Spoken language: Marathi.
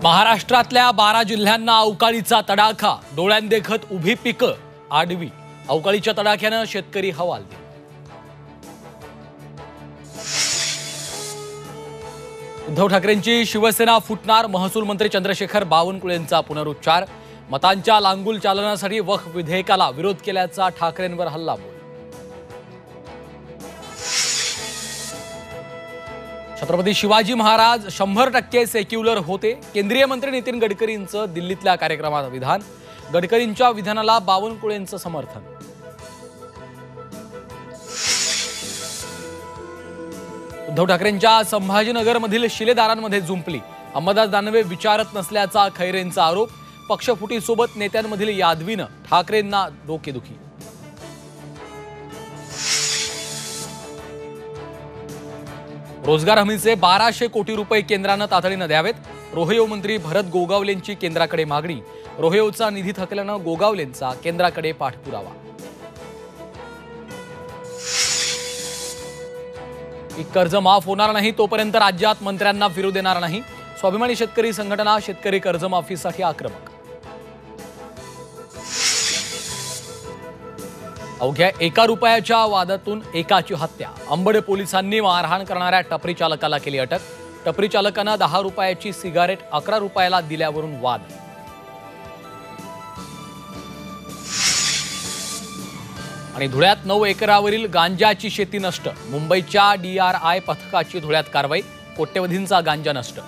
महाराष्ट्रातल्या 12 जिल्ह्यांना अवकाळीचा तडाखा, डोळ्यांदेखत उभी पिकं आडवी। अवकाळीच्या तडाख्याने शेतकरी हवालदिल। उद्धव ठाकरेंची शिवसेना फुटणार, महसूल मंत्री चंद्रशेखर बावनकुळेंचा पुनरुच्चार। मतांच्या लांगुल चालनासाठी वक्फ विधेयकाला विरोध केल्याचा ठाकरेंवर हल्लाबोल। छत्रपती शिवाजी महाराज 100% सेक्युलर होते, केंद्रीय मंत्री नितीन गडकरींचं दिल्लीतल्या कार्यक्रमात विधान। गडकरींच्या विधानाला बावनकुळेंचं समर्थन। उद्धव ठाकरेंच्या संभाजीनगरमधील शिलेदारांमध्ये जुंपली, अंबादास दानवे विचारत नसल्याचा खैरेंचा आरोप। पक्षफुटीसोबत नेत्यांमधील यादवीनं ठाकरेंना डोकेदुखी। रोजगार हमीचे 1200 कोटी रुपये केंद्रानं तातडीनं द्यावेत। रोहयो मंत्री भरत गोगावलेंची केंद्राकडे मागणी। रोहयोचा निधी थकल्यानं गोगावलेंचा केंद्राकडे पाठपुरावा। कर्ज माफ होणार नाही तोपर्यंत राज्यात मंत्र्यांना फिरू देणार नाही। स्वाभिमानी शेतकरी संघटना शेतकरी कर्जमाफीसाठी आक्रमक। अवघ्या 1 रुपयाच्या वादातून एकाची हत्या। अंबड पोलिसांनी मारहाण करणाऱ्या टपरी चालकाला केली अटक। टपरी चालकानं 10 रुपयाची सिगारेट 11 रुपयाला दिल्यावरून वाद। आणि धुळ्यात 9 एकरावरील गांजाची शेती नष्ट। मुंबईच्या DRI पथकाची धुळ्यात कारवाई, कोट्यवधींचा गांजा नष्ट।